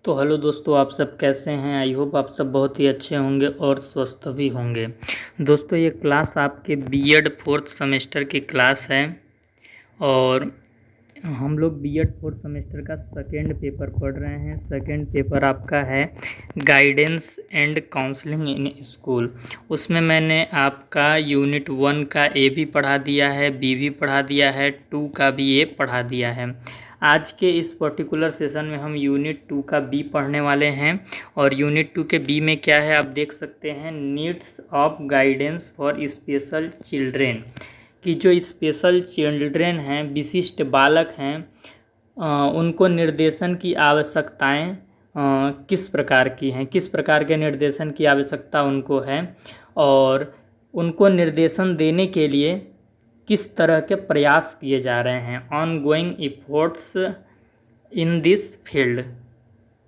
तो हेलो दोस्तों, आप सब कैसे हैं। आई होप आप सब बहुत ही अच्छे होंगे और स्वस्थ भी होंगे। दोस्तों, ये क्लास आपके बीएड फोर्थ सेमेस्टर की क्लास है और हम लोग बीएड फोर्थ सेमेस्टर का सेकेंड पेपर पढ़ रहे हैं। सेकेंड पेपर आपका है guidance and counselling in school. उसमें मैंने आपका यूनिट 1 का ए भी पढ़ा दिया है, बी भी पढ़ा दिया है, 2 का भी ए पढ़ा दिया है। आज के इस पर्टिकुलर सेशन में हम यूनिट 2 का बी पढ़ने वाले हैं और यूनिट 2 के बी में क्या है आप देख सकते हैं। Needs of guidance for special children, कि जो स्पेशल चिल्ड्रेन हैं, विशिष्ट बालक हैं, उनको निर्देशन की आवश्यकताएं किस प्रकार की हैं, किस प्रकार के निर्देशन की आवश्यकता उनको है और उनको निर्देशन देने के लिए किस तरह के प्रयास किए जा रहे हैं। Ongoing efforts in this field,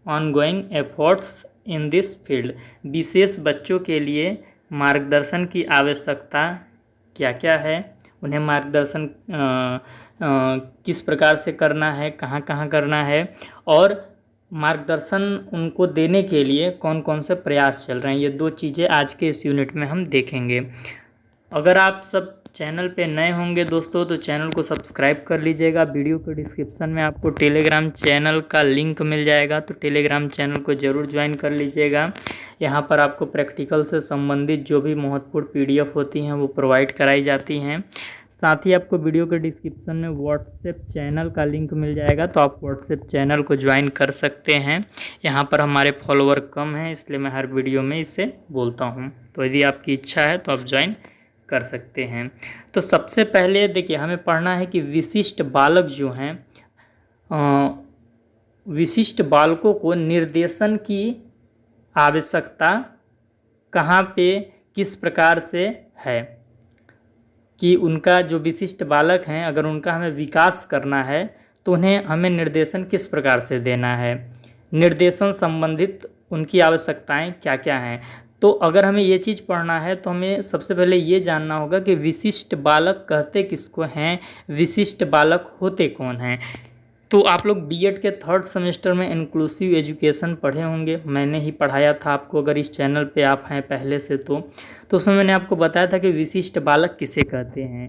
ongoing efforts in this field, विशेष बच्चों के लिए मार्गदर्शन की आवश्यकता क्या क्या है, उन्हें मार्गदर्शन किस प्रकार से करना है, कहाँ कहाँ करना है और मार्गदर्शन उनको देने के लिए कौन कौन से प्रयास चल रहे हैं। ये दो चीज़ें आज के इस यूनिट में हम देखेंगे। अगर आप सब चैनल पे नए होंगे दोस्तों तो चैनल को सब्सक्राइब कर लीजिएगा। वीडियो के डिस्क्रिप्शन में आपको टेलीग्राम चैनल का लिंक मिल जाएगा, तो टेलीग्राम चैनल को ज़रूर ज्वाइन कर लीजिएगा। यहाँ पर आपको प्रैक्टिकल से संबंधित जो भी महत्वपूर्ण पीडीएफ होती हैं वो प्रोवाइड कराई जाती हैं। साथ ही आपको वीडियो के डिस्क्रिप्शन में व्हाट्सएप चैनल का लिंक मिल जाएगा, तो आप व्हाट्सएप चैनल को ज्वाइन कर सकते हैं। यहाँ पर हमारे फॉलोअर कम हैं, इसलिए मैं हर वीडियो में इसे बोलता हूँ, तो यदि आपकी इच्छा है तो आप ज्वाइन कर सकते हैं। तो सबसे पहले देखिए, हमें पढ़ना है कि विशिष्ट बालक जो हैं, विशिष्ट बालकों को निर्देशन की आवश्यकता कहाँ पे किस प्रकार से है, कि उनका जो विशिष्ट बालक हैं अगर उनका हमें विकास करना है तो उन्हें हमें निर्देशन किस प्रकार से देना है, निर्देशन संबंधित उनकी आवश्यकताएं क्या क्या हैं। तो अगर हमें ये चीज़ पढ़ना है तो हमें सबसे पहले ये जानना होगा कि विशिष्ट बालक कहते किसको हैं, विशिष्ट बालक होते कौन हैं। तो आप लोग बीएड के थर्ड सेमेस्टर में इंक्लूसिव एजुकेशन पढ़े होंगे, मैंने ही पढ़ाया था आपको। अगर इस चैनल पे आप हैं पहले से तो उसमें मैंने आपको बताया था कि विशिष्ट बालक किसे कहते हैं।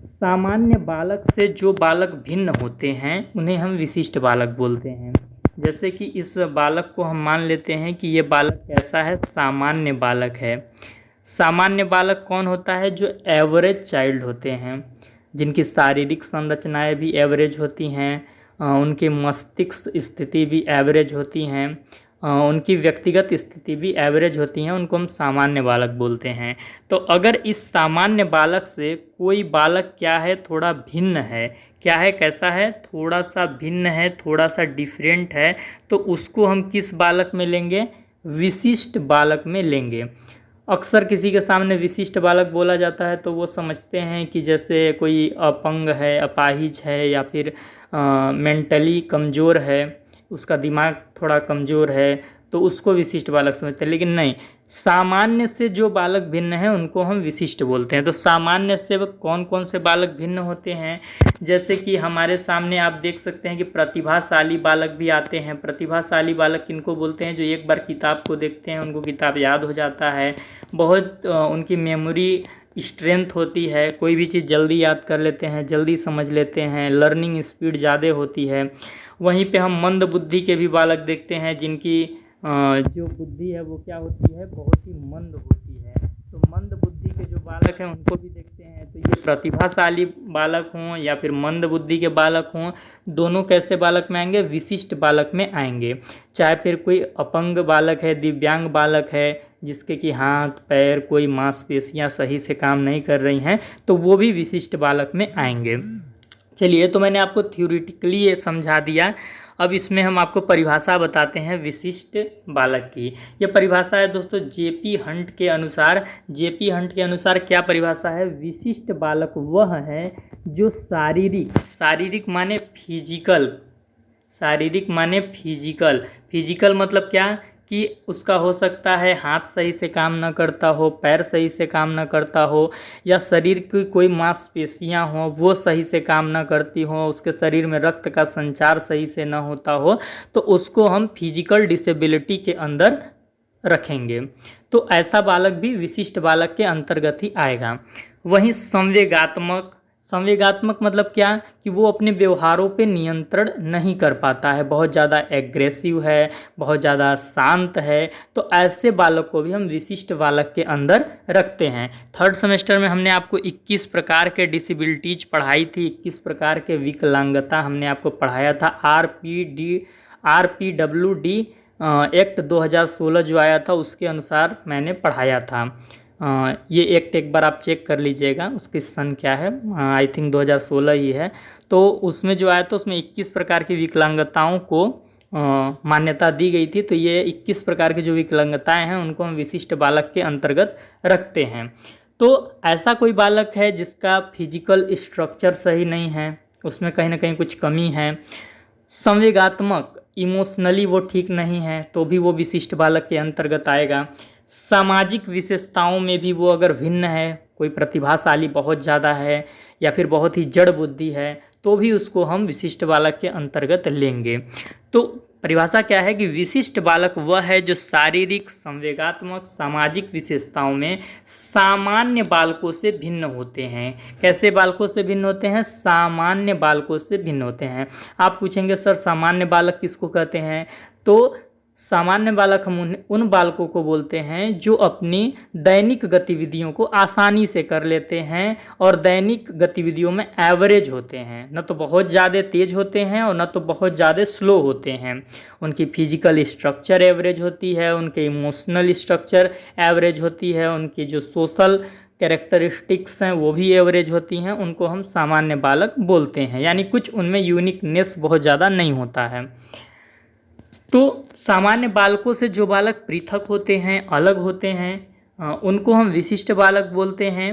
सामान्य बालक से जो बालक भिन्न होते हैं उन्हें हम विशिष्ट बालक बोलते हैं। जैसे कि इस बालक को हम मान लेते हैं कि ये बालक कैसा है, सामान्य बालक है। सामान्य बालक कौन होता है? जो एवरेज चाइल्ड होते हैं, जिनकी शारीरिक संरचनाएं भी एवरेज होती हैं, उनकी मस्तिष्क स्थिति भी एवरेज होती हैं, उनकी व्यक्तिगत स्थिति भी एवरेज होती हैं, उनको हम सामान्य बालक बोलते हैं। तो अगर इस सामान्य बालक से कोई बालक क्या है, थोड़ा भिन्न है, क्या है, कैसा है, थोड़ा सा भिन्न है, थोड़ा सा डिफरेंट है, तो उसको हम किस बालक में लेंगे? विशिष्ट बालक में लेंगे। अक्सर किसी के सामने विशिष्ट बालक बोला जाता है तो वो समझते हैं कि जैसे कोई अपंग है, अपाहिज है या फिर मेंटली कमज़ोर है, उसका दिमाग थोड़ा कमज़ोर है, तो उसको विशिष्ट बालक समझते हैं। लेकिन नहीं, सामान्य से जो बालक भिन्न है उनको हम विशिष्ट बोलते हैं। तो सामान्य से कौन कौन से बालक भिन्न होते हैं? जैसे कि हमारे सामने आप देख सकते हैं कि प्रतिभाशाली बालक भी आते हैं। प्रतिभाशाली बालक किनको बोलते हैं? जो एक बार किताब को देखते हैं उनको किताब याद हो जाता है, बहुत उनकी मेमोरी स्ट्रेंथ होती है, कोई भी चीज़ जल्दी याद कर लेते हैं, जल्दी समझ लेते हैं, लर्निंग स्पीड ज़्यादा होती है। वहीं पे हम मंद बुद्धि के भी बालक देखते हैं, जिनकी जो बुद्धि है वो क्या होती है? बहुत ही मंद होती है। तो मंद बुद्धि के जो बालक हैं उनको भी देखते हैं। तो ये प्रतिभाशाली बालक हों या फिर मंद बुद्धि के बालक हों, दोनों कैसे बालक में आएंगे? विशिष्ट बालक में आएंगे। चाहे फिर कोई अपंग बालक है, दिव्यांग बालक है, जिसके कि हाथ पैर कोई मांसपेशियां सही से काम नहीं कर रही हैं, तो वो भी विशिष्ट बालक में आएंगे। चलिए, तो मैंने आपको थ्योरेटिकली ये समझा दिया। अब इसमें हम आपको परिभाषा बताते हैं विशिष्ट बालक की। ये परिभाषा है दोस्तों जेपी हंट के अनुसार। जेपी हंट के अनुसार क्या परिभाषा है? विशिष्ट बालक वह है जो शारीरिक माने फिजिकल, शारीरिक माने फिजिकल, फिजिकल मतलब क्या? कि उसका हो सकता है हाथ सही से काम ना करता हो, पैर सही से काम ना करता हो, या शरीर की कोई मांसपेशियां हों वो सही से काम ना करती हों, उसके शरीर में रक्त का संचार सही से ना होता हो, तो उसको हम फिजिकल डिसेबिलिटी के अंदर रखेंगे। तो ऐसा बालक भी विशिष्ट बालक के अंतर्गत ही आएगा। वहीं संवेगात्मक, संवेगात्मक मतलब क्या कि वो अपने व्यवहारों पे नियंत्रण नहीं कर पाता है, बहुत ज़्यादा एग्रेसिव है, बहुत ज़्यादा शांत है, तो ऐसे बालक को भी हम विशिष्ट बालक के अंदर रखते हैं। थर्ड सेमेस्टर में हमने आपको 21 प्रकार के डिसेबिलिटीज पढ़ाई थी, 21 प्रकार के विकलांगता हमने आपको पढ़ाया था। RPWD एक्ट 2016 जो आया था उसके अनुसार मैंने पढ़ाया था। ये एक्ट एक बार आप चेक कर लीजिएगा, उसकी सन क्या है, आई थिंक 2016 ही है। तो उसमें जो आया था उसमें 21 प्रकार की विकलांगताओं को मान्यता दी गई थी। तो ये 21 प्रकार की जो विकलांगताएं हैं उनको हम विशिष्ट बालक के अंतर्गत रखते हैं। तो ऐसा कोई बालक है जिसका फिजिकल स्ट्रक्चर सही नहीं है, उसमें कहीं ना कहीं कुछ कमी है, संवेगात्मक इमोशनली वो ठीक नहीं है, तो भी वो विशिष्ट बालक के अंतर्गत आएगा। सामाजिक विशेषताओं में भी वो अगर भिन्न है, कोई प्रतिभाशाली बहुत ज़्यादा है या फिर बहुत ही जड़ बुद्धि है, तो भी उसको हम विशिष्ट बालक के अंतर्गत लेंगे। तो परिभाषा क्या है कि विशिष्ट बालक वह है जो शारीरिक, संवेगात्मक, सामाजिक विशेषताओं में सामान्य बालकों से भिन्न होते हैं। कैसे बालकों से भिन्न होते हैं? सामान्य बालकों से भिन्न होते हैं। आप पूछेंगे सर सामान्य बालक किसको कहते हैं? तो सामान्य बालक हम उन बालकों को बोलते हैं जो अपनी दैनिक गतिविधियों को आसानी से कर लेते हैं और दैनिक गतिविधियों में एवरेज होते हैं, न तो बहुत ज़्यादा तेज होते हैं और न तो बहुत ज़्यादा स्लो होते हैं। उनकी फिजिकल स्ट्रक्चर एवरेज होती है, उनके इमोशनल स्ट्रक्चर एवरेज होती है, उनकी जो सोशल कैरेक्टरिस्टिक्स हैं वो भी एवरेज होती हैं। उनको हम सामान्य बालक बोलते हैं, यानी कुछ उनमें यूनिकनेस बहुत ज़्यादा नहीं होता है। तो सामान्य बालकों से जो बालक पृथक होते हैं, अलग होते हैं, उनको हम विशिष्ट बालक बोलते हैं।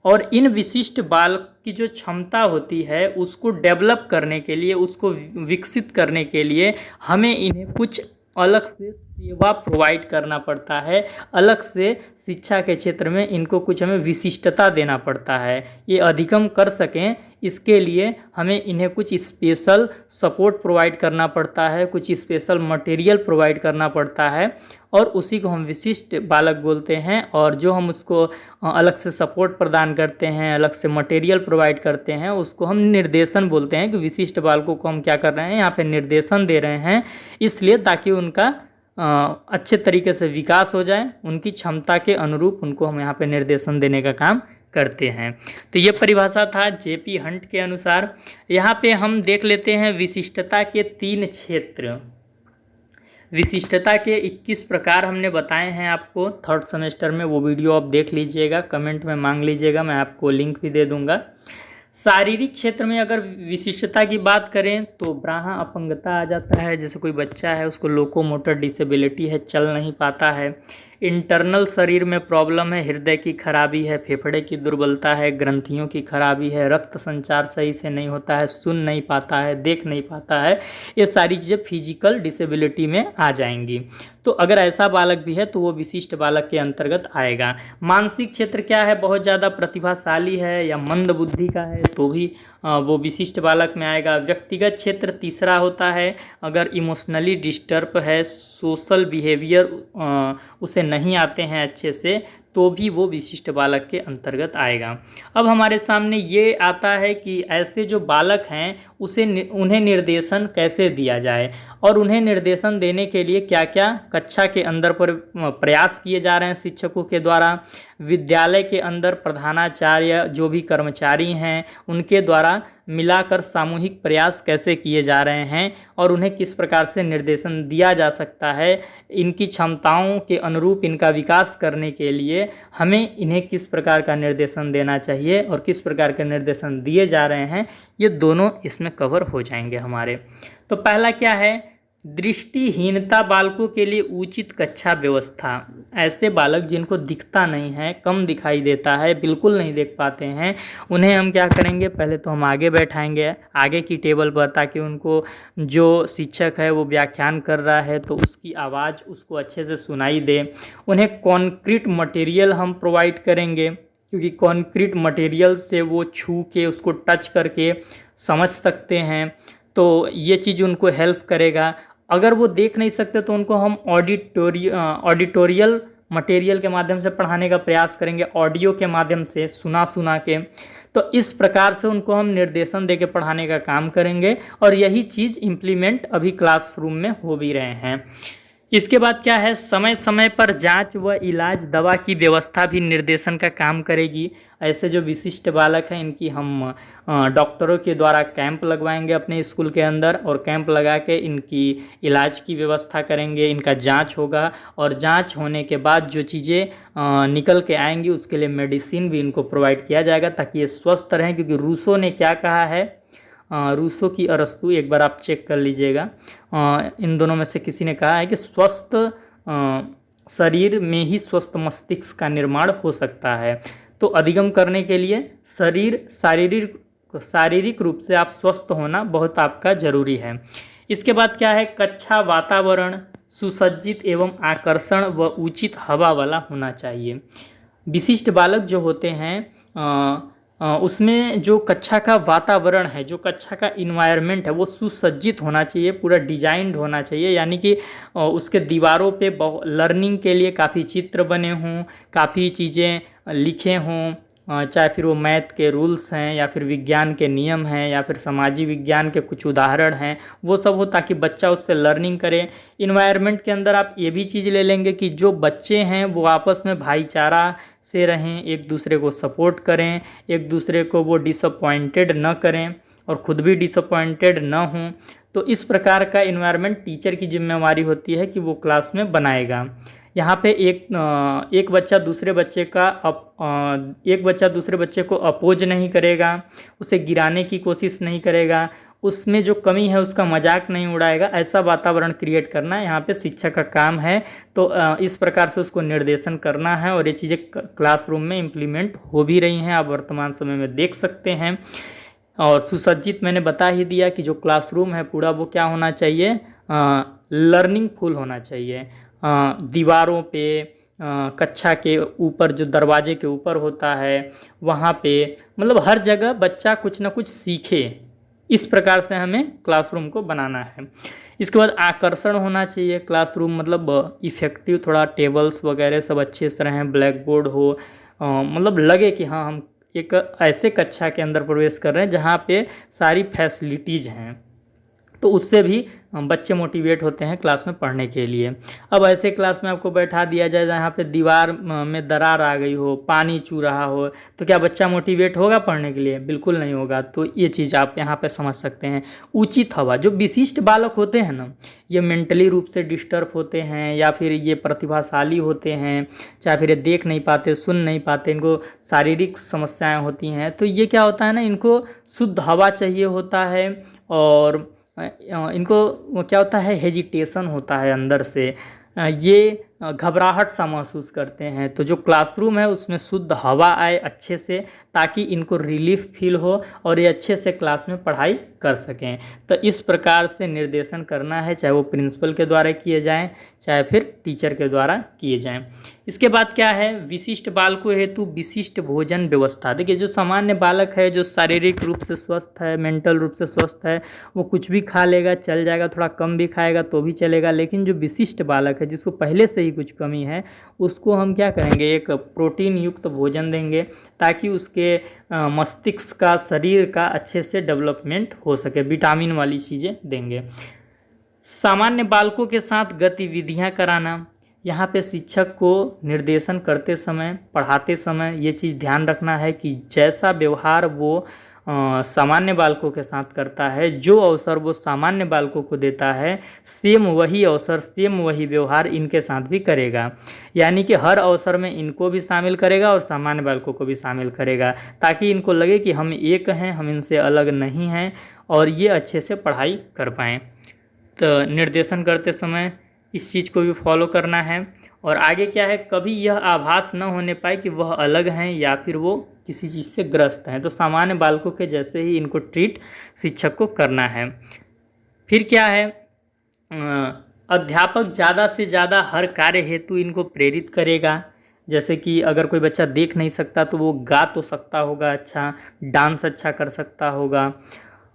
और इन विशिष्ट बालक की जो क्षमता होती है उसको डेवलप करने के लिए, उसको विकसित करने के लिए हमें इन्हें कुछ अलग से सेवा प्रोवाइड करना पड़ता है, अलग से शिक्षा के क्षेत्र में इनको कुछ हमें विशिष्टता देना पड़ता है। ये अधिगम कर सकें इसके लिए हमें इन्हें कुछ स्पेशल सपोर्ट प्रोवाइड करना पड़ता है, कुछ स्पेशल मटेरियल प्रोवाइड करना पड़ता है, और उसी को हम विशिष्ट बालक बोलते हैं। और जो हम उसको अलग से सपोर्ट प्रदान करते हैं, अलग से मटेरियल प्रोवाइड करते हैं, उसको हम निर्देशन बोलते हैं। कि विशिष्ट बालकों को हम क्या कर रहे हैं, यहाँ पे निर्देशन दे रहे हैं, इसलिए ताकि उनका अच्छे तरीके से विकास हो जाए, उनकी क्षमता के अनुरूप उनको हम यहाँ पे निर्देशन देने का काम करते हैं। तो ये परिभाषा था जेपी हंट के अनुसार। यहाँ पे हम देख लेते हैं विशिष्टता के 3 क्षेत्र। विशिष्टता के 21 प्रकार हमने बताए हैं आपको थर्ड सेमेस्टर में, वो वीडियो आप देख लीजिएगा, कमेंट में मांग लीजिएगा, मैं आपको लिंक भी दे दूंगा। शारीरिक क्षेत्र में अगर विशिष्टता की बात करें तो ब्राहा अपंगता आ जाता है। जैसे कोई बच्चा है उसको लोकोमोटर डिसेबिलिटी है, चल नहीं पाता है। इंटरनल शरीर में प्रॉब्लम है, हृदय की खराबी है, फेफड़े की दुर्बलता है, ग्रंथियों की खराबी है, रक्त संचार सही से नहीं होता है, सुन नहीं पाता है, देख नहीं पाता है। ये सारी चीज़ें फिजिकल डिसेबिलिटी में आ जाएंगी। तो अगर ऐसा बालक भी है तो वो विशिष्ट बालक के अंतर्गत आएगा। मानसिक क्षेत्र क्या है, बहुत ज़्यादा प्रतिभाशाली है या मंद बुद्धि का है तो भी वो विशिष्ट बालक में आएगा। व्यक्तिगत क्षेत्र तीसरा होता है, अगर इमोशनली डिस्टर्ब है, सोशल बिहेवियर उसे नहीं आते हैं अच्छे से, तो भी वो विशिष्ट बालक के अंतर्गत आएगा। अब हमारे सामने ये आता है कि ऐसे जो बालक हैं उन्हें निर्देशन कैसे दिया जाए, और उन्हें निर्देशन देने के लिए क्या क्या कक्षा के अंदर पर प्रयास किए जा रहे हैं शिक्षकों के द्वारा। विद्यालय के अंदर प्रधानाचार्य जो भी कर्मचारी हैं उनके द्वारा मिलाकर सामूहिक प्रयास कैसे किए जा रहे हैं और उन्हें किस प्रकार से निर्देशन दिया जा सकता है। इनकी क्षमताओं के अनुरूप इनका विकास करने के लिए हमें इन्हें किस प्रकार का निर्देशन देना चाहिए और किस प्रकार के निर्देशन दिए जा रहे हैं, ये दोनों इसमें कवर हो जाएंगे हमारे। तो पहला क्या है दृष्टिहीनता बालकों के लिए उचित कक्षा व्यवस्था। ऐसे बालक जिनको दिखता नहीं है, कम दिखाई देता है, बिल्कुल नहीं देख पाते हैं, उन्हें हम क्या करेंगे, पहले तो हम आगे बैठाएंगे आगे की टेबल पर, ताकि उनको जो शिक्षक है वो व्याख्यान कर रहा है तो उसकी आवाज़ उसको अच्छे से सुनाई दे। उन्हें कॉन्क्रीट मटेरियल हम प्रोवाइड करेंगे, क्योंकि कॉन्क्रीट मटेरियल से वो छू के उसको टच करके समझ सकते हैं, तो ये चीज़ उनको हेल्प करेगा। अगर वो देख नहीं सकते तो उनको हम ऑडिटोरियल मटेरियल के माध्यम से पढ़ाने का प्रयास करेंगे, ऑडियो के माध्यम से सुना के। तो इस प्रकार से उनको हम निर्देशन दे के पढ़ाने का काम करेंगे, और यही चीज़ इम्प्लीमेंट अभी क्लासरूम में हो भी रहे हैं। इसके बाद क्या है, समय समय पर जांच व इलाज दवा की व्यवस्था भी निर्देशन का काम करेगी। ऐसे जो विशिष्ट बालक हैं इनकी हम डॉक्टरों के द्वारा कैंप लगवाएंगे अपने स्कूल के अंदर, और कैंप लगा के इनकी इलाज की व्यवस्था करेंगे, इनका जांच होगा, और जांच होने के बाद जो चीज़ें निकल के आएंगी उसके लिए मेडिसिन भी इनको प्रोवाइड किया जाएगा, ताकि ये स्वस्थ रहें। क्योंकि रूसो ने क्या कहा है, रूसो की अरस्तु एक बार आप चेक कर लीजिएगा, इन दोनों में से किसी ने कहा है कि स्वस्थ शरीर में ही स्वस्थ मस्तिष्क का निर्माण हो सकता है। तो अधिगम करने के लिए शारीरिक रूप से आप स्वस्थ होना बहुत आपका ज़रूरी है। इसके बाद क्या है, कक्षा वातावरण सुसज्जित एवं आकर्षण व उचित हवा वाला होना चाहिए। विशिष्ट बालक जो होते हैं उसमें जो कक्षा का वातावरण है, जो कक्षा का इन्वायरमेंट है वो सुसज्जित होना चाहिए, पूरा डिजाइंड होना चाहिए। यानी कि उसके दीवारों पे लर्निंग के लिए काफ़ी चित्र बने हों, काफ़ी चीज़ें लिखे हों, चाहे फिर वो मैथ के रूल्स हैं या फिर विज्ञान के नियम हैं या फिर समाजी विज्ञान के कुछ उदाहरण हैं, वो सब हो, ताकि बच्चा उससे लर्निंग करे। इन्वायरमेंट के अंदर आप ये भी चीज़ ले लेंगे कि जो बच्चे हैं वो आपस में भाईचारा से रहें, एक दूसरे को सपोर्ट करें, एक दूसरे को वो डिसअपॉइंटेड न करें और ख़ुद भी डिसअपॉइंटेड न हों। तो इस प्रकार का इन्वायरमेंट टीचर की जिम्मेवारी होती है कि वो क्लास में बनाएगा। यहाँ पे एक बच्चा दूसरे बच्चे को अपोज नहीं करेगा, उसे गिराने की कोशिश नहीं करेगा, उसमें जो कमी है उसका मजाक नहीं उड़ाएगा। ऐसा वातावरण क्रिएट करना यहाँ पे शिक्षक का काम है। तो इस प्रकार से उसको निर्देशन करना है, और ये चीज़ें क्लासरूम में इम्प्लीमेंट हो भी रही हैं, आप वर्तमान समय में देख सकते हैं। और सुसज्जित मैंने बता ही दिया कि जो क्लासरूम है पूरा वो क्या होना चाहिए, लर्निंग फुल होना चाहिए। दीवारों पे, कक्षा के ऊपर जो दरवाजे के ऊपर होता है वहाँ पे, मतलब हर जगह बच्चा कुछ ना कुछ सीखे, इस प्रकार से हमें क्लासरूम को बनाना है। इसके बाद आकर्षण होना चाहिए क्लासरूम, मतलब इफ़ेक्टिव, थोड़ा टेबल्स वगैरह सब अच्छे से रहें, ब्लैक बोर्ड हो, मतलब लगे कि हाँ हम एक ऐसे कक्षा के अंदर प्रवेश कर रहे हैं जहाँ पे सारी फैसिलिटीज़ हैं। तो उससे भी बच्चे मोटिवेट होते हैं क्लास में पढ़ने के लिए। अब ऐसे क्लास में आपको बैठा दिया जाए जहाँ पे दीवार में दरार आ गई हो, पानी चू रहा हो, तो क्या बच्चा मोटिवेट होगा पढ़ने के लिए? बिल्कुल नहीं होगा। तो ये चीज़ आप यहाँ पे समझ सकते हैं। उचित हवा, जो विशिष्ट बालक होते हैं ना, ये मेंटली रूप से डिस्टर्ब होते हैं या फिर ये प्रतिभाशाली होते हैं, चाहे फिर ये देख नहीं पाते, सुन नहीं पाते, इनको शारीरिक समस्याएँ होती हैं, तो ये क्या होता है ना, इनको शुद्ध हवा चाहिए होता है, और इनको क्या होता है, हेजिटेशन होता है अंदर से, ये घबराहट सा महसूस करते हैं। तो जो क्लासरूम है उसमें शुद्ध हवा आए अच्छे से, ताकि इनको रिलीफ फील हो और ये अच्छे से क्लास में पढ़ाई कर सकें। तो इस प्रकार से निर्देशन करना है, चाहे वो प्रिंसिपल के द्वारा किए जाएं, चाहे फिर टीचर के द्वारा किए जाएं। इसके बाद क्या है, विशिष्ट बालकों हेतु विशिष्ट भोजन व्यवस्था। देखिए, जो सामान्य बालक है, जो शारीरिक रूप से स्वस्थ है, मेंटल रूप से स्वस्थ है, वो कुछ भी खा लेगा, चल जाएगा, थोड़ा कम भी खाएगा तो भी चलेगा। लेकिन जो विशिष्ट बालक है, जिसको पहले से ही कुछ कमी है, उसको हम क्या करेंगे, एक प्रोटीन युक्त भोजन देंगे, ताकि उसके मस्तिष्क का, शरीर का अच्छे से डेवलपमेंट हो सके। विटामिन वाली चीज़ें देंगे। सामान्य बालकों के साथ गतिविधियां कराना, यहाँ पे शिक्षक को निर्देशन करते समय, पढ़ाते समय ये चीज़ ध्यान रखना है कि जैसा व्यवहार वो सामान्य बालकों के साथ करता है, जो अवसर वो सामान्य बालकों को देता है, सेम वही अवसर, सेम वही व्यवहार इनके साथ भी करेगा। यानी कि हर अवसर में इनको भी शामिल करेगा और सामान्य बालकों को भी शामिल करेगा, ताकि इनको लगे कि हम एक हैं, हम इनसे अलग नहीं हैं, और ये अच्छे से पढ़ाई कर पाएँ। निर्देशन करते समय इस चीज़ को भी फॉलो करना है। और आगे क्या है, कभी यह आभास न होने पाए कि वह अलग हैं या फिर वो किसी चीज़ से ग्रस्त हैं। तो सामान्य बालकों के जैसे ही इनको ट्रीट शिक्षक को करना है। फिर क्या है, अध्यापक ज़्यादा से ज़्यादा हर कार्य हेतु इनको प्रेरित करेगा। जैसे कि अगर कोई बच्चा देख नहीं सकता तो वो गा तो सकता होगा अच्छा, डांस अच्छा कर सकता होगा।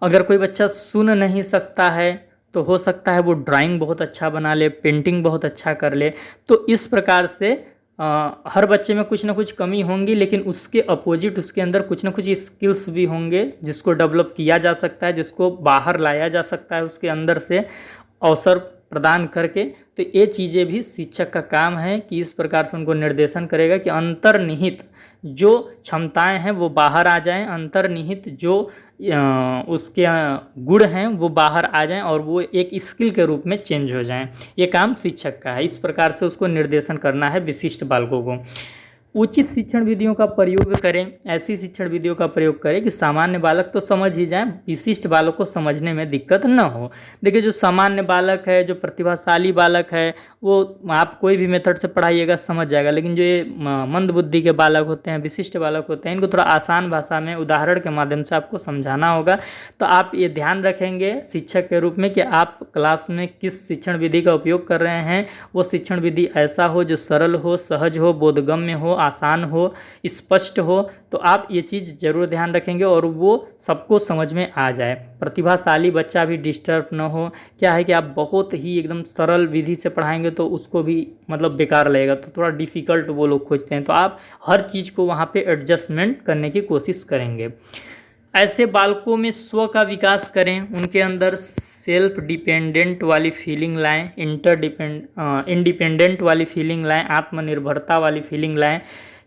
अगर कोई बच्चा सुन नहीं सकता है तो हो सकता है वो ड्राइंग बहुत अच्छा बना ले, पेंटिंग बहुत अच्छा कर ले। तो इस प्रकार से हर बच्चे में कुछ ना कुछ कमी होंगी, लेकिन उसके अपोजिट उसके अंदर कुछ ना कुछ स्किल्स भी होंगे जिसको डेवलप किया जा सकता है, जिसको बाहर लाया जा सकता है उसके अंदर से अवसर प्रदान करके। तो ये चीज़ें भी शिक्षक का काम है कि इस प्रकार से उनको निर्देशन करेगा कि अंतर्निहित जो क्षमताएं हैं वो बाहर आ जाएं, अंतर्निहित जो उसके गुण हैं वो बाहर आ जाएं और वो एक स्किल के रूप में चेंज हो जाएं। ये काम शिक्षक का है। इस प्रकार से उसको निर्देशन करना है विशिष्ट बालकों को। उचित शिक्षण विधियों का प्रयोग करें। ऐसी शिक्षण विधियों का प्रयोग करें कि सामान्य बालक तो समझ ही जाएं, विशिष्ट बालक को समझने में दिक्कत न हो। देखिए, जो सामान्य बालक है, जो प्रतिभाशाली बालक है, वो आप कोई भी मेथड से पढ़ाइएगा समझ जाएगा। लेकिन जो ये मंद बुद्धि के बालक होते हैं, विशिष्ट बालक होते हैं, इनको थोड़ा आसान भाषा में उदाहरण के माध्यम से आपको समझाना होगा। तो आप ये ध्यान रखेंगे शिक्षक के रूप में कि आप क्लास में किस शिक्षण विधि का उपयोग कर रहे हैं। वो शिक्षण विधि ऐसा हो जो सरल हो, सहज हो, बोधगम्य हो, आसान हो, स्पष्ट हो। तो आप ये चीज़ ज़रूर ध्यान रखेंगे और वो सबको समझ में आ जाए। प्रतिभाशाली बच्चा भी डिस्टर्ब ना हो। क्या है कि आप बहुत ही एकदम सरल विधि से पढ़ाएंगे तो उसको भी मतलब बेकार लगेगा, तो थोड़ा डिफ़िकल्ट वो लोग खोजते हैं। तो आप हर चीज़ को वहाँ पे एडजस्टमेंट करने की कोशिश करेंगे। ऐसे बालकों में स्व का विकास करें, उनके अंदर सेल्फ डिपेंडेंट वाली फीलिंग लाएं, इंडिपेंडेंट वाली फीलिंग लाएं, आत्मनिर्भरता वाली फीलिंग लाएं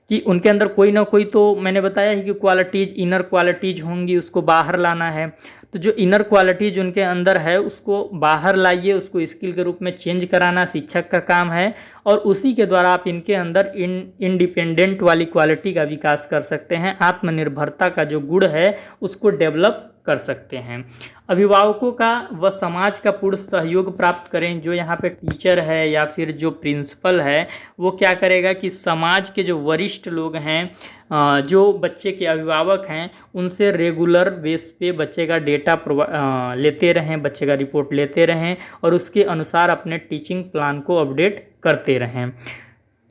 कि उनके अंदर कोई ना कोई, तो मैंने बताया ही कि क्वालिटीज़, इनर क्वालिटीज़ होंगी, उसको बाहर लाना है। तो जो इनर क्वालिटीज़ उनके अंदर है उसको बाहर लाइए, उसको स्किल के रूप में चेंज कराना शिक्षक का काम है। और उसी के द्वारा आप इनके अंदर इंडिपेंडेंट वाली क्वालिटी का विकास कर सकते हैं। आत्मनिर्भरता का जो गुण है उसको डेवलप कर सकते हैं। अभिभावकों का व समाज का पूर्ण सहयोग प्राप्त करें। जो यहाँ पे टीचर है या फिर जो प्रिंसिपल है वो क्या करेगा कि समाज के जो वरिष्ठ लोग हैं, जो बच्चे के अभिभावक हैं, उनसे रेगुलर बेस पे बच्चे का डेटा लेते रहें, बच्चे का रिपोर्ट लेते रहें और उसके अनुसार अपने टीचिंग प्लान को अपडेट करते रहें।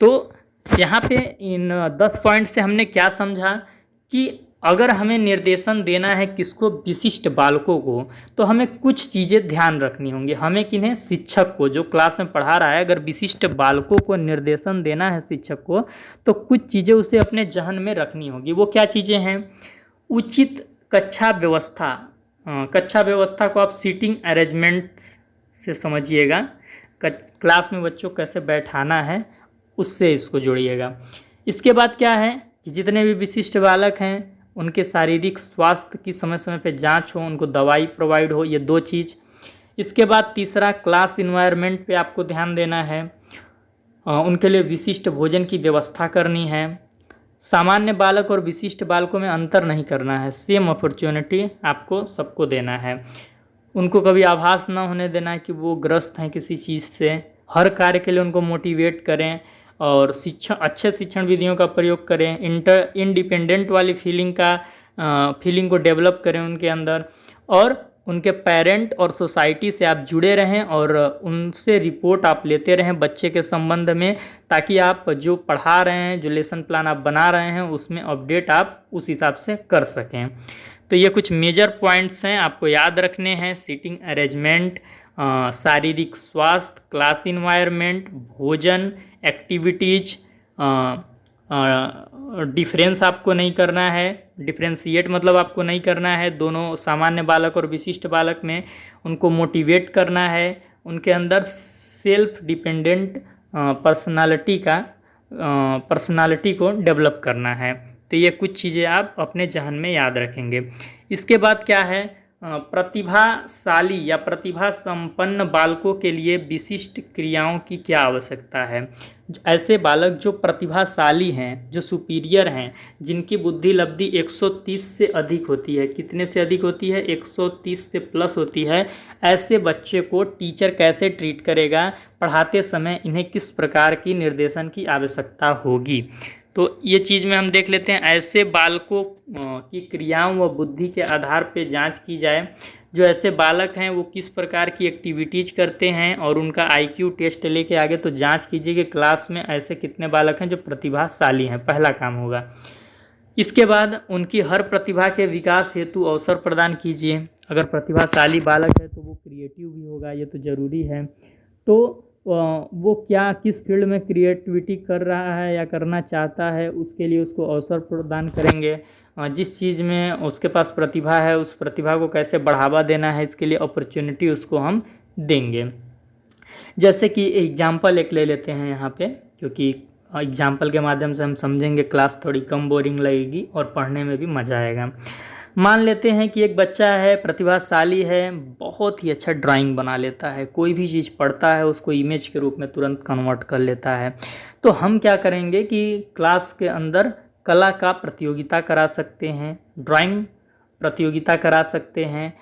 तो यहाँ पे इन 10 पॉइंट से हमने क्या समझा कि अगर हमें निर्देशन देना है किसको, विशिष्ट बालकों को, तो हमें कुछ चीज़ें ध्यान रखनी होंगी। हमें किन्हें, शिक्षक को, जो क्लास में पढ़ा रहा है, अगर विशिष्ट बालकों को निर्देशन देना है शिक्षक को, तो कुछ चीज़ें उसे अपने जहन में रखनी होगी। वो क्या चीज़ें हैं? उचित कक्षा व्यवस्था। कक्षा व्यवस्था को आप सीटिंग अरेंजमेंट से समझिएगा। क्लास में बच्चों को कैसे बैठाना है उससे इसको जोड़िएगा। इसके बाद क्या है कि जितने भी विशिष्ट बालक हैं उनके शारीरिक स्वास्थ्य की समय समय पे जांच हो, उनको दवाई प्रोवाइड हो, ये 2 चीज़। इसके बाद तीसरा, क्लास इन्वायरमेंट पे आपको ध्यान देना है। उनके लिए विशिष्ट भोजन की व्यवस्था करनी है। सामान्य बालक और विशिष्ट बालकों में अंतर नहीं करना है, सेम अपॉर्चुनिटी आपको सबको देना है। उनको कभी आभास ना होने देना है कि वो ग्रस्त हैं किसी चीज़ से। हर कार्य के लिए उनको मोटिवेट करें और अच्छे शिक्षण विधियों का प्रयोग करें। इंडिपेंडेंट वाली फीलिंग को डेवलप करें उनके अंदर। और उनके पेरेंट और सोसाइटी से आप जुड़े रहें और उनसे रिपोर्ट आप लेते रहें बच्चे के संबंध में, ताकि आप जो पढ़ा रहे हैं, जो लेसन प्लान आप बना रहे हैं, उसमें अपडेट आप उस हिसाब से कर सकें। तो ये कुछ मेजर पॉइंट्स हैं आपको याद रखने हैं। सीटिंग अरेंजमेंट, शारीरिक स्वास्थ्य, क्लास इन्वायरमेंट, भोजन, एक्टिविटीज, डिफरेंस आपको नहीं करना है, डिफ्रेंशिएट मतलब आपको नहीं करना है दोनों सामान्य बालक और विशिष्ट बालक में। उनको मोटिवेट करना है, उनके अंदर सेल्फ डिपेंडेंट पर्सनालिटी को डेवलप करना है। तो ये कुछ चीज़ें आप अपने जहन में याद रखेंगे। इसके बाद क्या है, प्रतिभाशाली या प्रतिभा संपन्न बालकों के लिए विशिष्ट क्रियाओं की क्या आवश्यकता है। ऐसे बालक जो प्रतिभाशाली हैं, जो सुपीरियर हैं, जिनकी बुद्धि लब्धि 130 से अधिक होती है, कितने से अधिक होती है, 130 से प्लस होती है, ऐसे बच्चे को टीचर कैसे ट्रीट करेगा, पढ़ाते समय इन्हें किस प्रकार की निर्देशन की आवश्यकता होगी। तो ये चीज़ में हम देख लेते हैं। ऐसे बालकों की क्रियाओं व बुद्धि के आधार पर जांच की जाए। जो ऐसे बालक हैं वो किस प्रकार की एक्टिविटीज़ करते हैं और उनका आईक्यू टेस्ट लेके आगे तो जांच कीजिए कि क्लास में ऐसे कितने बालक हैं जो प्रतिभाशाली हैं, पहला काम होगा। इसके बाद उनकी हर प्रतिभा के विकास हेतु अवसर प्रदान कीजिए। अगर प्रतिभाशाली बालक है तो वो क्रिएटिव भी होगा, ये तो ज़रूरी है। तो वो क्या किस फील्ड में क्रिएटिविटी कर रहा है या करना चाहता है, उसके लिए उसको अवसर प्रदान करेंगे। जिस चीज़ में उसके पास प्रतिभा है उस प्रतिभा को कैसे बढ़ावा देना है, इसके लिए अपॉर्चुनिटी उसको हम देंगे। जैसे कि एग्जाम्पल एक ले लेते हैं यहाँ पे, क्योंकि एग्जाम्पल के माध्यम से हम समझेंगे, क्लास थोड़ी कम बोरिंग लगेगी और पढ़ने में भी मज़ा आएगा। मान लेते हैं कि एक बच्चा है, प्रतिभाशाली है, बहुत ही अच्छा ड्राइंग बना लेता है, कोई भी चीज़ पढ़ता है उसको इमेज के रूप में तुरंत कन्वर्ट कर लेता है। तो हम क्या करेंगे कि क्लास के अंदर कला का प्रतियोगिता करा सकते हैं, ड्राइंग प्रतियोगिता करा सकते हैं,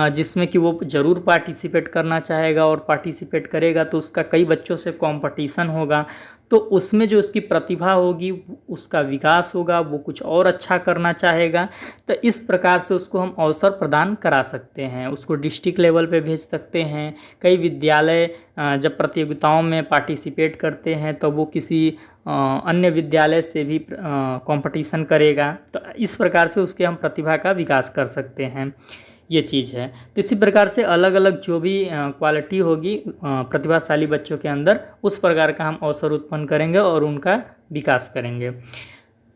जिसमें कि वो ज़रूर पार्टिसिपेट करना चाहेगा और पार्टिसिपेट करेगा तो उसका कई बच्चों से कंपटीशन होगा। तो उसमें जो उसकी प्रतिभा होगी उसका विकास होगा, वो कुछ और अच्छा करना चाहेगा। तो इस प्रकार से उसको हम अवसर प्रदान करा सकते हैं, उसको डिस्ट्रिक्ट लेवल पे भेज सकते हैं। कई विद्यालय जब प्रतियोगिताओं में पार्टिसिपेट करते हैं तो वो किसी अन्य विद्यालय से भी कंपटीशन करेगा। तो इस प्रकार से उसके हम प्रतिभा का विकास कर सकते हैं, ये चीज़ है। तो इसी प्रकार से अलग अलग जो भी क्वालिटी होगी प्रतिभाशाली बच्चों के अंदर, उस प्रकार का हम अवसर उत्पन्न करेंगे और उनका विकास करेंगे।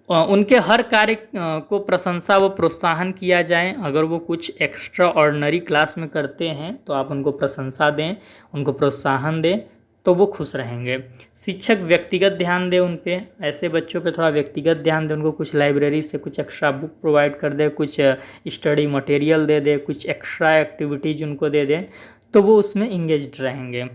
उनके हर कार्य को प्रशंसा व प्रोत्साहन किया जाए। अगर वो कुछ एक्स्ट्रा ऑर्डिनरी क्लास में करते हैं तो आप उनको प्रशंसा दें, उनको प्रोत्साहन दें, तो वो खुश रहेंगे। शिक्षक व्यक्तिगत ध्यान दे उन पे, ऐसे बच्चों पे थोड़ा व्यक्तिगत ध्यान दे, उनको कुछ लाइब्रेरी से कुछ एक्स्ट्रा बुक प्रोवाइड कर दे, कुछ स्टडी मटेरियल दे दे, कुछ एक्स्ट्रा एक्टिविटीज उनको दे दें, तो वो उसमें इंगेज्ड रहेंगे।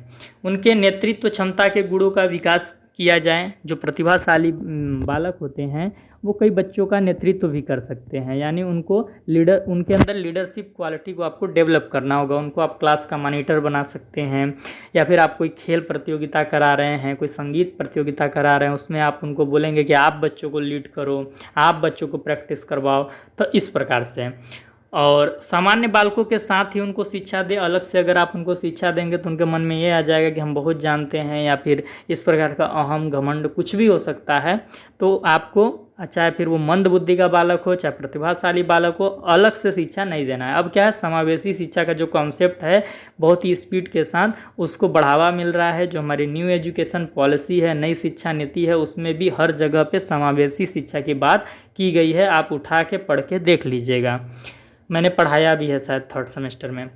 उनके नेतृत्व क्षमता के गुणों का विकास किया जाए। जो प्रतिभाशाली बालक होते हैं वो कई बच्चों का नेतृत्व भी कर सकते हैं, यानी उनको लीडर, उनके अंदर लीडरशिप क्वालिटी को आपको डेवलप करना होगा। उनको आप क्लास का मॉनिटर बना सकते हैं, या फिर आप कोई खेल प्रतियोगिता करा रहे हैं, कोई संगीत प्रतियोगिता करा रहे हैं, उसमें आप उनको बोलेंगे कि आप बच्चों को लीड करो, आप बच्चों को प्रैक्टिस करवाओ। तो इस प्रकार से। और सामान्य बालकों के साथ ही उनको शिक्षा दे। अलग से अगर आप उनको शिक्षा देंगे तो उनके मन में ये आ जाएगा कि हम बहुत जानते हैं, या फिर इस प्रकार का अहम घमंड कुछ भी हो सकता है। तो आपको चाहे फिर वो मंद बुद्धि का बालक हो चाहे प्रतिभाशाली बालक हो, अलग से शिक्षा नहीं देना है। अब क्या है, समावेशी शिक्षा का जो कॉन्सेप्ट है बहुत ही स्पीड के साथ उसको बढ़ावा मिल रहा है। जो हमारी न्यू एजुकेशन पॉलिसी है, नई शिक्षा नीति है, उसमें भी हर जगह पे समावेशी शिक्षा की बात की गई है। आप उठा के पढ़ के देख लीजिएगा, मैंने पढ़ाया भी है शायद 3rd सेमेस्टर में।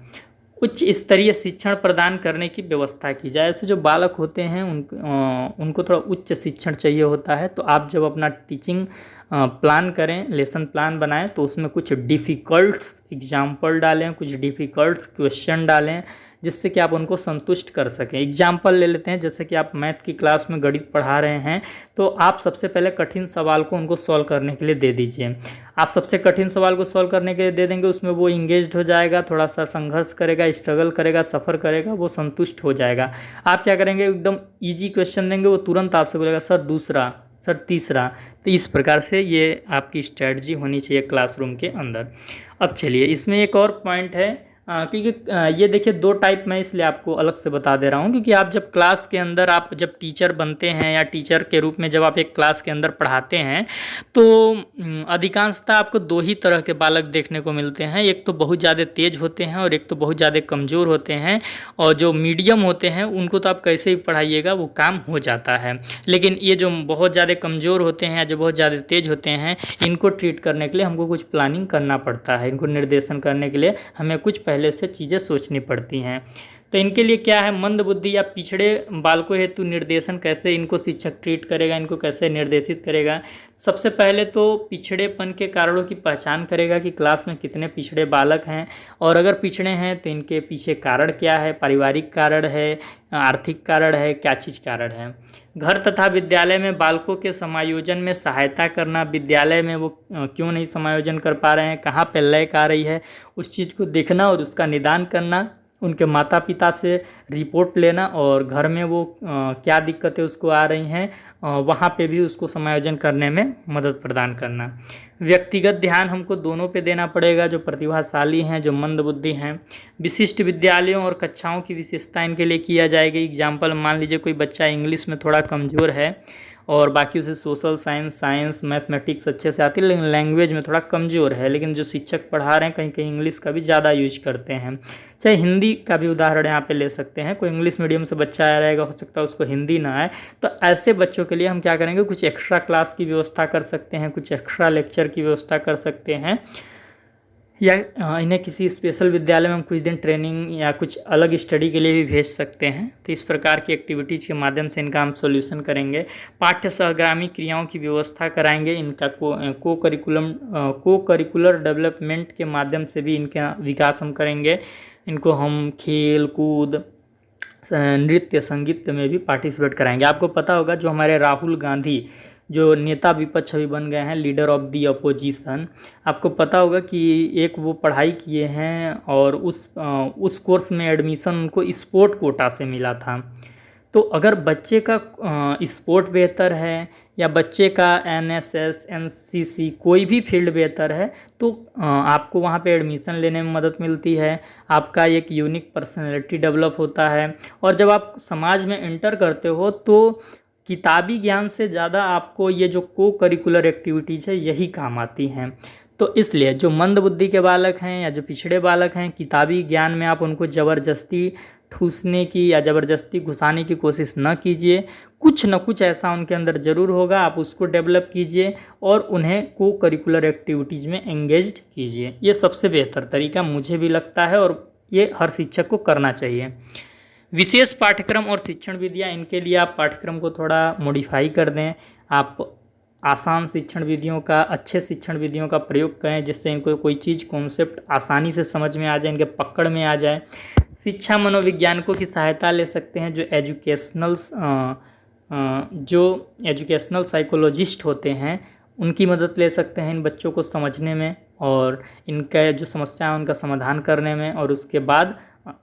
उच्च स्तरीय शिक्षण प्रदान करने की व्यवस्था की जाए। ऐसे जो बालक होते हैं उनको थोड़ा उच्च शिक्षण चाहिए होता है। तो आप जब अपना टीचिंग प्लान करें, लेसन प्लान बनाएं, तो उसमें कुछ डिफ़िकल्ट्स एग्जाम्पल डालें, कुछ डिफ़िकल्ट्स क्वेश्चन डालें, जिससे कि आप उनको संतुष्ट कर सकें। एग्जाम्पल ले लेते हैं, जैसे कि आप मैथ की क्लास में गणित पढ़ा रहे हैं, तो आप सबसे पहले कठिन सवाल को उनको सॉल्व करने के लिए दे दीजिए। आप सबसे कठिन सवाल को सॉल्व करने के लिए दे देंगे, उसमें वो इंगेज्ड हो जाएगा, थोड़ा सा संघर्ष करेगा, स्ट्रगल करेगा, सफ़र करेगा, वो संतुष्ट हो जाएगा। आप क्या करेंगे, एकदम ईजी क्वेश्चन देंगे, वो तुरंत आपसे बोलेगा सर दूसरा, सर तीसरा। तो इस प्रकार से ये आपकी स्ट्रेटजी होनी चाहिए क्लासरूम के अंदर। अब चलिए, इसमें एक और पॉइंट है, क्योंकि ये देखिए 2 टाइप मैं इसलिए आपको अलग से बता दे रहा हूँ, क्योंकि आप जब क्लास के अंदर आप जब टीचर बनते हैं या टीचर के रूप में जब आप एक क्लास के अंदर पढ़ाते हैं तो अधिकांशतः आपको 2 ही तरह के बालक देखने को मिलते हैं। एक तो बहुत ज़्यादा तेज होते हैं और एक तो बहुत ज़्यादा कमज़ोर होते हैं। और जो मीडियम होते हैं उनको तो आप कैसे भी पढ़ाइएगा वो काम हो जाता है। लेकिन ये जो बहुत ज़्यादा कमज़ोर होते हैं या जो बहुत ज़्यादा तेज होते हैं, इनको ट्रीट करने के लिए हमको कुछ प्लानिंग करना पड़ता है। इनको निर्देशन करने के लिए हमें कुछ पहले से चीज़ें सोचनी पड़ती हैं। तो इनके लिए क्या है, मंदबुद्धि या पिछड़े बालकों हेतु निर्देशन कैसे इनको शिक्षक ट्रीट करेगा, इनको कैसे निर्देशित करेगा। सबसे पहले तो पिछड़ेपन के कारणों की पहचान करेगा कि क्लास में कितने पिछड़े बालक हैं, और अगर पिछड़े हैं तो इनके पीछे कारण क्या है, पारिवारिक कारण है, आर्थिक कारण है, क्या चीज़ कारण है। घर तथा विद्यालय में बालकों के समायोजन में सहायता करना, विद्यालय में वो क्यों नहीं समायोजन कर पा रहे हैं, कहाँ पे लैक आ रही है, उस चीज़ को देखना और उसका निदान करना, उनके माता पिता से रिपोर्ट लेना, और घर में वो क्या दिक्कतें उसको आ रही हैं वहाँ पे भी उसको समायोजन करने में मदद प्रदान करना। व्यक्तिगत ध्यान हमको दोनों पे देना पड़ेगा, जो प्रतिभाशाली हैं, जो मंदबुद्धि हैं। विशिष्ट विद्यालयों और कक्षाओं की विशेषता इनके लिए किया जाएगी। एग्जाम्पल मान लीजिए कोई बच्चा इंग्लिश में थोड़ा कमज़ोर है और बाकी उसे सोशल साइंस मैथमेटिक्स अच्छे से आती है, लेकिन लैंग्वेज में थोड़ा कमज़ोर है, लेकिन जो शिक्षक पढ़ा रहे हैं कहीं कहीं इंग्लिश का भी ज़्यादा यूज करते हैं। चाहे हिंदी का भी उदाहरण यहाँ पे ले सकते हैं, कोई इंग्लिश मीडियम से बच्चा आया रहेगा, हो सकता है उसको हिंदी ना आए, तो ऐसे बच्चों के लिए हम क्या करेंगे, कुछ एक्स्ट्रा क्लास की व्यवस्था कर सकते हैं, कुछ एक्स्ट्रा लेक्चर की व्यवस्था कर सकते हैं, या इन्हें किसी स्पेशल विद्यालय में हम कुछ दिन ट्रेनिंग या कुछ अलग स्टडी के लिए भी भेज सकते हैं। तो इस प्रकार की एक्टिविटीज़ के माध्यम से इनका हम सोल्यूशन करेंगे। पाठ्य सहगामी क्रियाओं की व्यवस्था कराएंगे, इनका को करिकुलर डेवलपमेंट के माध्यम से भी इनका विकास हम करेंगे। इनको हम खेल कूद नृत्य संगीत में भी पार्टिसिपेट कराएंगे। आपको पता होगा जो हमारे राहुल गांधी जो नेता विपक्ष अभी बन गए हैं, लीडर ऑफ दी अपोजिशन, आपको पता होगा कि एक वो पढ़ाई किए हैं और उस कोर्स में एडमिशन उनको स्पोर्ट कोटा से मिला था। तो अगर बच्चे का स्पोर्ट बेहतर है या बच्चे का एनएसएस एनसीसी कोई भी फील्ड बेहतर है, तो आपको वहाँ पे एडमिशन लेने में मदद मिलती है, आपका एक यूनिक पर्सनैलिटी डेवलप होता है। और जब आप समाज में एंटर करते हो तो किताबी ज्ञान से ज़्यादा आपको ये जो को करिकुलर एक्टिविटीज़ है यही काम आती हैं। तो इसलिए जो मंदबुद्धि के बालक हैं या जो पिछड़े बालक हैं, किताबी ज्ञान में आप उनको ज़बरदस्ती ठूसने की या ज़बरदस्ती घुसाने की कोशिश न कीजिए। कुछ न कुछ ऐसा उनके अंदर ज़रूर होगा, आप उसको डेवलप कीजिए और उन्हें को करिकुलर एक्टिविटीज़ में एंगेज्ड कीजिए। ये सबसे बेहतर तरीका मुझे भी लगता है और ये हर शिक्षक को करना चाहिए। विशेष पाठ्यक्रम और शिक्षण विधियाँ, इनके लिए आप पाठ्यक्रम को थोड़ा मॉडिफाई कर दें। आप आसान शिक्षण विधियों का, अच्छे शिक्षण विधियों का प्रयोग करें जिससे इनको कोई चीज़ कॉन्सेप्ट आसानी से समझ में आ जाए, इनके पकड़ में आ जाए। शिक्षा मनोविज्ञानकों की सहायता ले सकते हैं, जो एजुकेशनल साइकोलॉजिस्ट होते हैं उनकी मदद ले सकते हैं इन बच्चों को समझने में और इनका जो समस्या है उनका समाधान करने में, और उसके बाद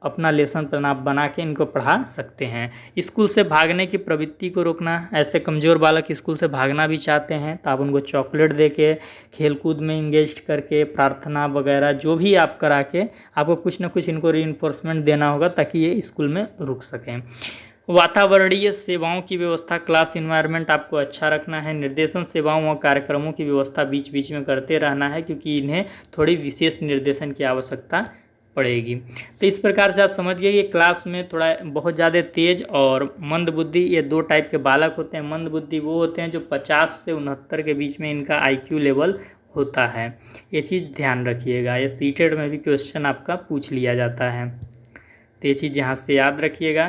अपना लेसन प्लान बना के इनको पढ़ा सकते हैं। स्कूल से भागने की प्रवृत्ति को रोकना, ऐसे कमज़ोर बालक स्कूल से भागना भी चाहते हैं तो आप उनको चॉकलेट दे के, खेलकूद में इंगेज करके, प्रार्थना वगैरह जो भी आप करा के आपको कुछ ना कुछ इनको रीइंफोर्समेंट देना होगा ताकि ये स्कूल में रुक सकें। वातावरणीय सेवाओं की व्यवस्था, क्लास इन्वायरमेंट आपको अच्छा रखना है। निर्देशन सेवाओं और कार्यक्रमों की व्यवस्था बीच बीच में करते रहना है क्योंकि इन्हें थोड़ी विशेष निर्देशन की आवश्यकता पड़ेगी। तो इस प्रकार से आप समझ गए कि क्लास में थोड़ा बहुत ज़्यादा तेज और मंदबुद्धि, ये दो टाइप के बालक होते हैं। मंदबुद्धि वो होते हैं जो 50 से 69 के बीच में इनका IQ लेवल होता है। ये चीज़ ध्यान रखिएगा, ये सीटेट में भी क्वेश्चन आपका पूछ लिया जाता है, तो ये चीज़ यहाँ से याद रखिएगा।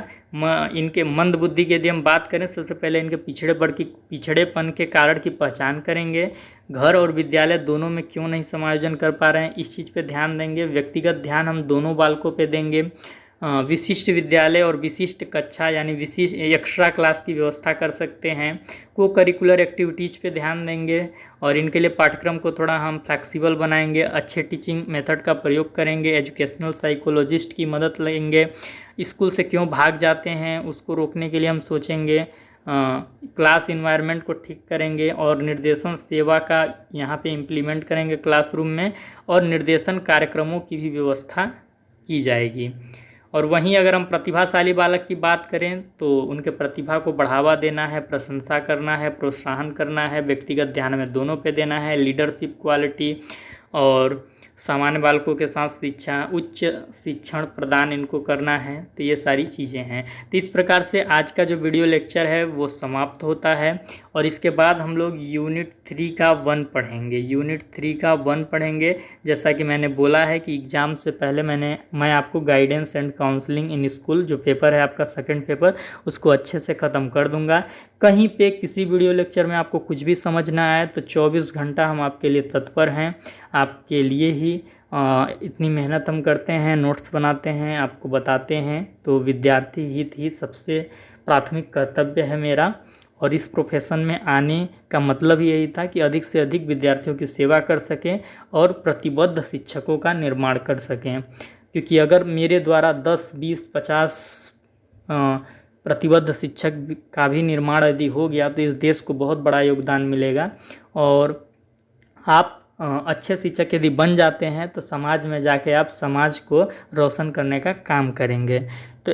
इनके मंदबुद्धि की यदि हम बात करें, सबसे पहले इनके पिछड़ेपन के कारण की पहचान करेंगे। घर और विद्यालय दोनों में क्यों नहीं समायोजन कर पा रहे हैं, इस चीज़ पे ध्यान देंगे। व्यक्तिगत ध्यान हम दोनों बालकों पे देंगे। विशिष्ट विद्यालय और विशिष्ट कक्षा यानी विशिष्ट एक्स्ट्रा क्लास की व्यवस्था कर सकते हैं। को करिकुलर एक्टिविटीज़ पे ध्यान देंगे और इनके लिए पाठ्यक्रम को थोड़ा हम फ्लेक्सिबल बनाएंगे। अच्छे टीचिंग मेथड का प्रयोग करेंगे। एजुकेशनल साइकोलॉजिस्ट की मदद लेंगे। स्कूल से क्यों भाग जाते हैं उसको रोकने के लिए हम सोचेंगे। क्लास इन्वायरमेंट को ठीक करेंगे और निर्देशन सेवा का यहाँ पे इम्प्लीमेंट करेंगे क्लासरूम में, और निर्देशन कार्यक्रमों की भी व्यवस्था की जाएगी। और वहीं अगर हम प्रतिभाशाली बालक की बात करें तो उनके प्रतिभा को बढ़ावा देना है, प्रशंसा करना है, प्रोत्साहन करना है। व्यक्तिगत ध्यान में दोनों पे देना है। लीडरशिप क्वालिटी और सामान्य बालकों के साथ उच्च शिक्षण प्रदान इनको करना है। तो ये सारी चीज़ें हैं। तो इस प्रकार से आज का जो वीडियो लेक्चर है वो समाप्त होता है और इसके बाद हम लोग यूनिट 3 का 1 पढ़ेंगे। यूनिट 3 का 1 पढ़ेंगे। जैसा कि मैंने बोला है कि एग्ज़ाम से पहले मैं आपको guidance and counselling in school जो पेपर है आपका सेकंड पेपर, उसको अच्छे से ख़त्म कर दूंगा। कहीं पे किसी वीडियो लेक्चर में आपको कुछ भी समझ ना आए तो 24 घंटा हम आपके लिए तत्पर हैं। आपके लिए ही इतनी मेहनत हम करते हैं, नोट्स बनाते हैं, आपको बताते हैं। तो विद्यार्थी हित ही सबसे प्राथमिक कर्तव्य है मेरा। और इस प्रोफेशन में आने का मतलब यही था कि अधिक से अधिक विद्यार्थियों की सेवा कर सकें और प्रतिबद्ध शिक्षकों का निर्माण कर सकें। क्योंकि अगर मेरे द्वारा 10, 20, 50 प्रतिबद्ध शिक्षक का भी निर्माण यदि हो गया तो इस देश को बहुत बड़ा योगदान मिलेगा। और आप अच्छे शिक्षक यदि बन जाते हैं तो समाज में जाके आप समाज को रोशन करने का काम करेंगे। तो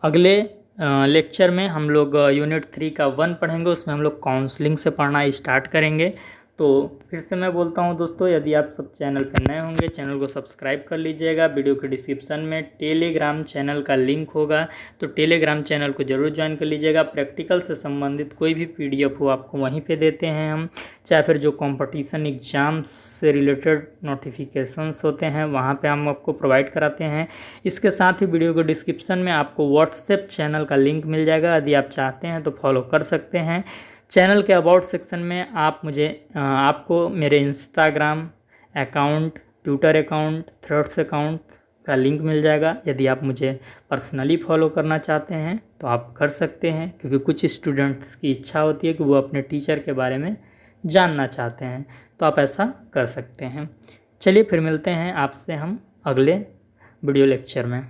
अगले लेक्चर में हम लोग यूनिट 3 का 1 पढ़ेंगे। उसमें हम लोग काउंसलिंग से पढ़ना स्टार्ट करेंगे। तो फिर से मैं बोलता हूं दोस्तों, यदि आप सब चैनल पर नए होंगे चैनल को सब्सक्राइब कर लीजिएगा। वीडियो के डिस्क्रिप्शन में टेलीग्राम चैनल का लिंक होगा, तो टेलीग्राम चैनल को ज़रूर ज्वाइन कर लीजिएगा। प्रैक्टिकल से संबंधित कोई भी PDF हो आपको वहीं पे देते हैं हम, चाहे फिर जो कंपटीशन एग्ज़ाम से रिलेटेड नोटिफिकेशंस होते हैं वहाँ पे हम आपको प्रोवाइड कराते हैं। इसके साथ ही वीडियो के डिस्क्रिप्शन में आपको व्हाट्सएप चैनल का लिंक मिल जाएगा, यदि आप चाहते हैं तो फॉलो कर सकते हैं। चैनल के अबाउट सेक्शन में आपको मेरे Instagram account, Twitter account, threads account का लिंक मिल जाएगा। यदि आप मुझे पर्सनली फॉलो करना चाहते हैं तो आप कर सकते हैं, क्योंकि कुछ स्टूडेंट्स की इच्छा होती है कि वो अपने टीचर के बारे में जानना चाहते हैं, तो आप ऐसा कर सकते हैं। चलिए फिर मिलते हैं आपसे हम अगले वीडियो लेक्चर में।